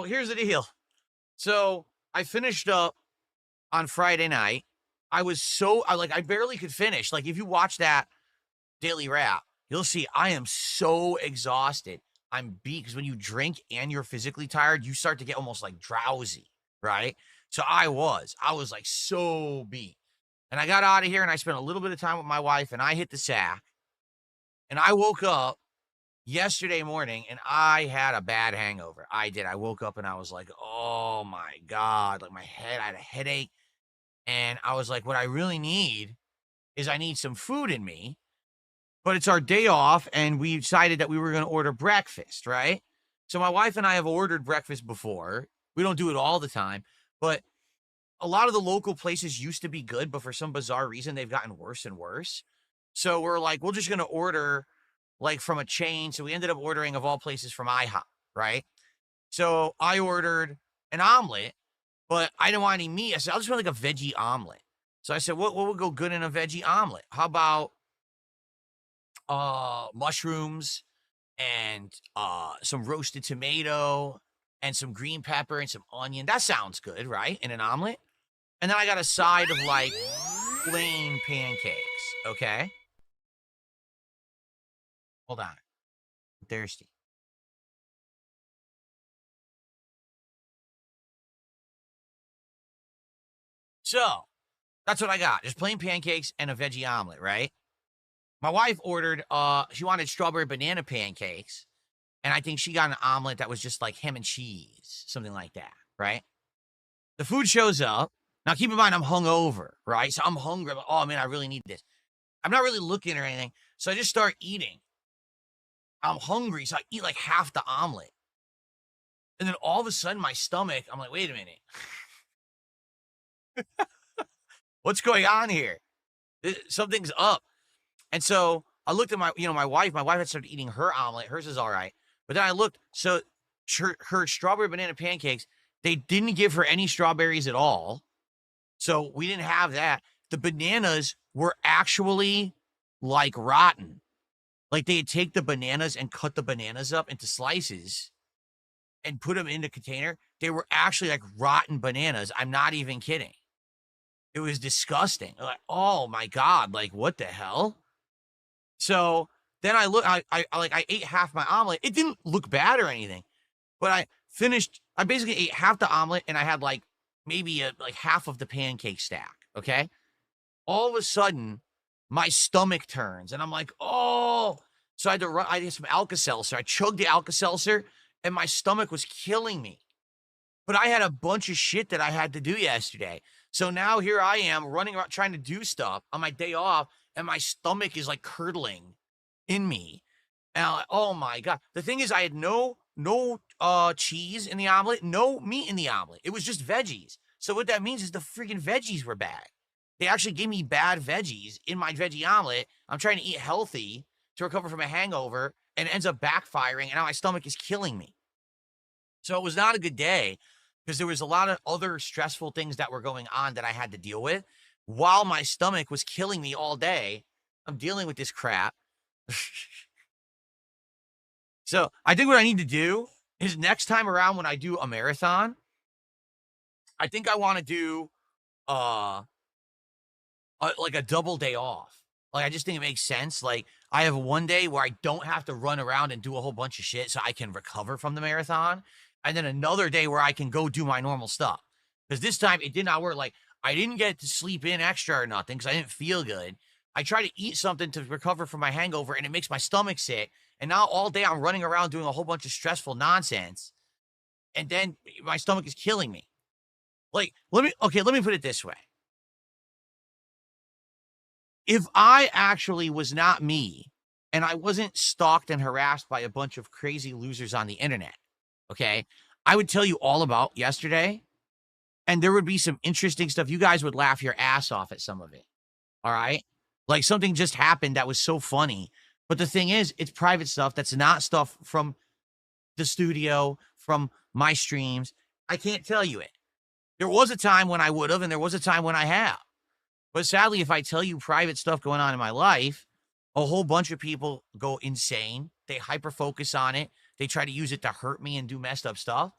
here's the deal. So I finished up on Friday night. I barely could finish. Like, if you watch that daily wrap, you'll see I am so exhausted. I'm beat because when you drink and you're physically tired, you start to get almost like drowsy, right? So I was like so beat. And I got out of here and I spent a little bit of time with my wife and I hit the sack. And I woke up yesterday morning and I had a bad hangover. I did. I woke up and I was like, oh my God, like I had a headache. And I was like, what I really need is I need some food in me, but it's our day off. And we decided that we were going to order breakfast, right? So my wife and I have ordered breakfast before. We don't do it all the time, but a lot of the local places used to be good, but for some bizarre reason, they've gotten worse and worse. So we're like, we're just going to order like from a chain. So we ended up ordering, of all places, from IHOP, right? So I ordered an omelet, but I didn't want any meat. I said, I'll just want like a veggie omelet. So I said, what would go good in a veggie omelet? How about mushrooms and some roasted tomato and some green pepper and some onion? That sounds good, right? In an omelet. And then I got a side of like plain pancakes. Okay. Hold on. I'm thirsty. So that's what I got. Just plain pancakes and a veggie omelet, right? My wife ordered, she wanted strawberry banana pancakes. And I think she got an omelet that was just like ham and cheese, something like that, right? The food shows up. Now, keep in mind, I'm hungover, right? So I'm hungry. I'm like, oh, man, I really need this. I'm not really looking or anything. So I just start eating. I'm hungry. So I eat like half the omelet. And then all of a sudden, my stomach, I'm like, wait a minute. What's going on here? Something's up. And so I looked at my wife. My wife had started eating her omelet. Hers is all right. But then I looked. So her strawberry banana pancakes, they didn't give her any strawberries at all. So we didn't have that. The bananas were actually like rotten. Like they'd take the bananas and cut the bananas up into slices and put them in a container. They were actually like rotten bananas. I'm not even kidding. It was disgusting. Like, oh my God, like what the hell? So then I ate half my omelet. It didn't look bad or anything, but I basically ate half the omelet and I had like maybe like half of the pancake stack. Okay. All of a sudden my stomach turns and I'm like, oh, so I did some Alka-Seltzer. I chugged the Alka-Seltzer and my stomach was killing me. But I had a bunch of shit that I had to do yesterday. So now here I am running around trying to do stuff on my day off, and my stomach is like curdling in me. And I'm like, oh my God. The thing is, I had no cheese in the omelet, no meat in the omelet. It was just veggies. So what that means is the freaking veggies were bad. They actually gave me bad veggies in my veggie omelet. I'm trying to eat healthy to recover from a hangover, and it ends up backfiring, and now my stomach is killing me. So it was not a good day because there was a lot of other stressful things that were going on that I had to deal with while my stomach was killing me all day. I'm dealing with this crap. So I think what I need to do is next time around when I do a marathon, I think I want to do like a double day off. Like, I just think it makes sense. Like, I have one day where I don't have to run around and do a whole bunch of shit so I can recover from the marathon. And then another day where I can go do my normal stuff. Because this time it did not work. Like, I didn't get to sleep in extra or nothing because I didn't feel good. I try to eat something to recover from my hangover and it makes my stomach sick. And now all day I'm running around doing a whole bunch of stressful nonsense. And then my stomach is killing me. Like, let me put it this way. If I actually was not me and I wasn't stalked and harassed by a bunch of crazy losers on the internet, okay, I would tell you all about yesterday and there would be some interesting stuff. You guys would laugh your ass off at some of it. All right. Like something just happened that was so funny. But the thing is, it's private stuff. That's not stuff from the studio, from my streams. I can't tell you it. There was a time when I would have, and there was a time when I have. But sadly, if I tell you private stuff going on in my life, a whole bunch of people go insane. They hyper focus on it. They try to use it to hurt me and do messed up stuff.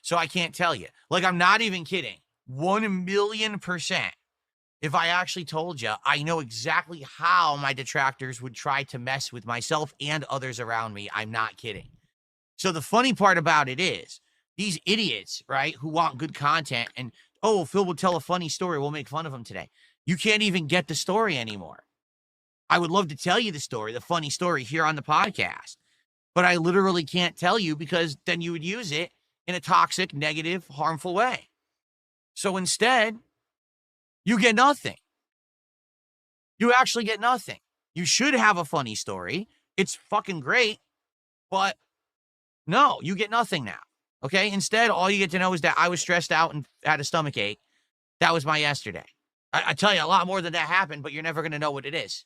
So I can't tell you. Like, I'm not even kidding. 1,000,000%. If I actually told you, I know exactly how my detractors would try to mess with myself and others around me. I'm not kidding. So the funny part about it is these idiots, right, who want good content and, oh, Phil will tell a funny story. We'll make fun of him today. You can't even get the story anymore. I would love to tell you the story, the funny story here on the podcast, but I literally can't tell you because then you would use it in a toxic, negative, harmful way. So instead, you get nothing. You actually get nothing. You should have a funny story. It's fucking great, but no, you get nothing now. Okay. Instead, all you get to know is that I was stressed out and had a stomach ache. That was my yesterday. I tell you a lot more than that happened, but you're never going to know what it is.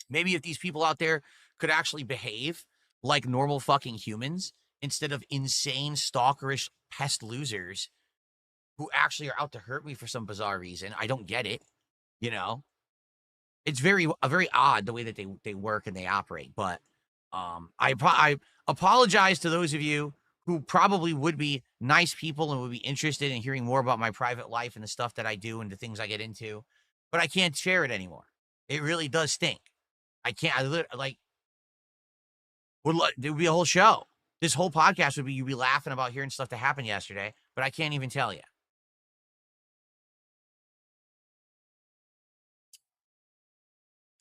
Maybe if these people out there could actually behave like normal fucking humans instead of insane, stalkerish pest losers who actually are out to hurt me for some bizarre reason. I don't get it. You know, it's very odd the way that they work and they operate. But I apologize to those of you who probably would be nice people and would be interested in hearing more about my private life and the stuff that I do and the things I get into, but I can't share it anymore. It really does stink. I can't. There would be a whole show. This whole podcast would be you'd be laughing about hearing stuff that happened yesterday, but I can't even tell you.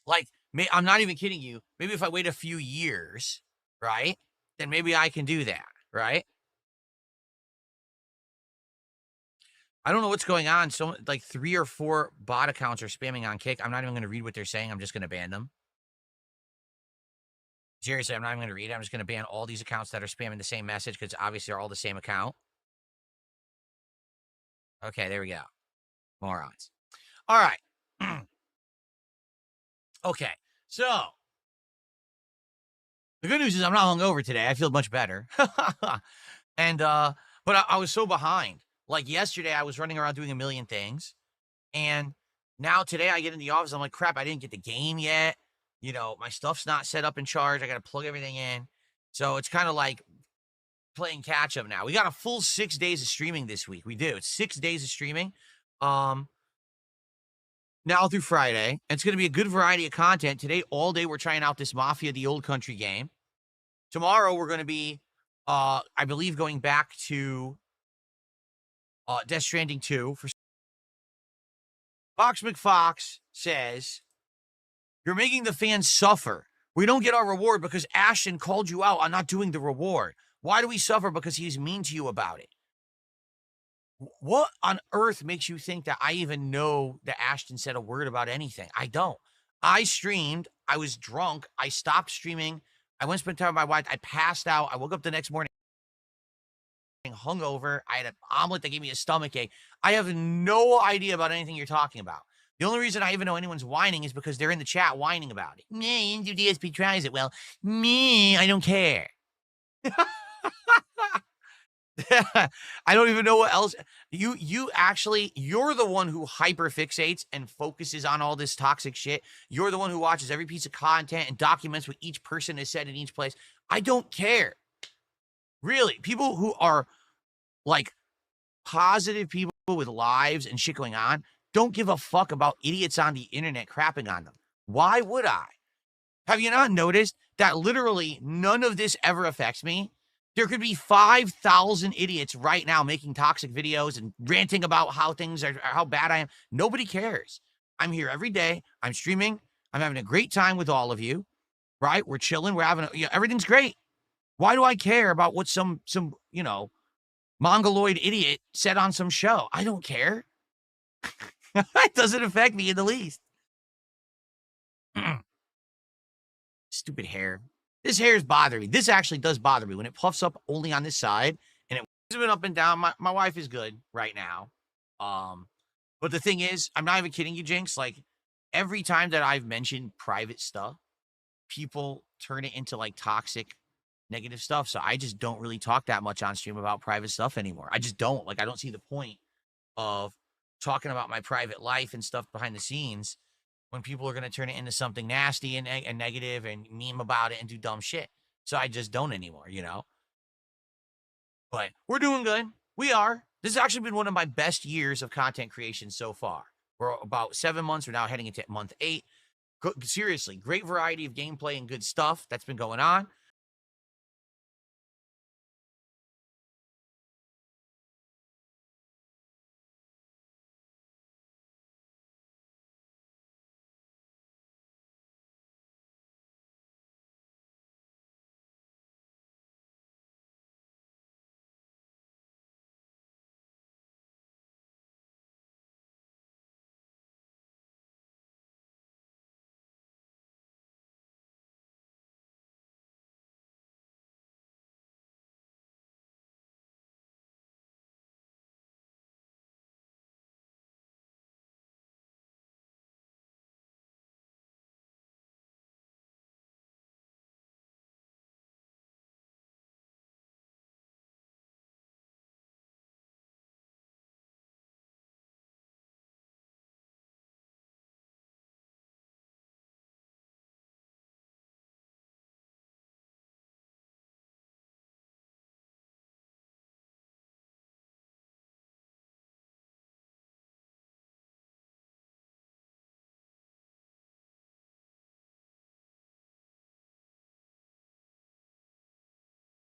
Like, I'm not even kidding you. Maybe if I wait a few years, right, then maybe I can do that, right? I don't know what's going on. So, like, 3 or 4 bot accounts are spamming on Kick. I'm not even going to read what they're saying. I'm just going to ban them. Seriously, I'm not even going to read it. I'm just going to ban all these accounts that are spamming the same message because obviously they're all the same account. Okay, there we go. Morons. All right. Okay, so the good news is I'm not hungover today. I feel much better. And but I was so behind. Like yesterday, I was running around doing a million things, and now today I get in the office. I'm like, crap, I didn't get the game yet. You know, my stuff's not set up and charged. I got to plug everything in. So it's kind of like playing catch up now. We got a full 6 days of streaming this week. We do. It's 6 days of streaming. Now through Friday. And it's going to be a good variety of content. Today, all day, we're trying out this Mafia, the Old Country game. Tomorrow, we're going to be, I believe, going back to Death Stranding 2. For Fox McFox says, you're making the fans suffer. We don't get our reward because Ashton called you out on not doing the reward. Why do we suffer? Because he's mean to you about it. What on earth makes you think that I even know that Ashton said a word about anything? I don't. I streamed. I was drunk. I stopped streaming. I went to spend time with my wife. I passed out. I woke up the next morning hungover. I had an omelet that gave me a stomach ache. I have no idea about anything you're talking about. The only reason I even know anyone's whining is because they're in the chat whining about it. Me, DSP tries it. Well, me, I don't care. I don't even know what else. You're the one who hyperfixates and focuses on all this toxic shit. You're the one who watches every piece of content and documents what each person has said in each place. I don't care. Really, people who are like positive people with lives and shit going on don't give a fuck about idiots on the internet crapping on them. Why would I? Have you not noticed that literally none of this ever affects me? There could be 5,000 idiots right now making toxic videos and ranting about how things are, how bad I am. Nobody cares. I'm here every day. I'm streaming. I'm having a great time with all of you, right? We're chilling. We're having, everything's great. Why do I care about what some, mongoloid idiot said on some show? I don't care. It doesn't affect me in the least. Stupid hair. This hair is bothering me. This actually does bother me when it puffs up only on this side and it's been up and down. My wife is good right now. But the thing is, I'm not even kidding you, Jinx. Like every time that I've mentioned private stuff, people turn it into like toxic, negative stuff. So I just don't really talk that much on stream about private stuff anymore. I just don't. Like, I don't see the point of talking about my private life and stuff behind the scenes when people are going to turn it into something nasty and negative and meme about it and do dumb shit. So I just don't anymore, But we're doing good. We are. This has actually been one of my best years of content creation so far. We're about 7 months. We're now heading into month 8. Seriously, great variety of gameplay and good stuff that's been going on.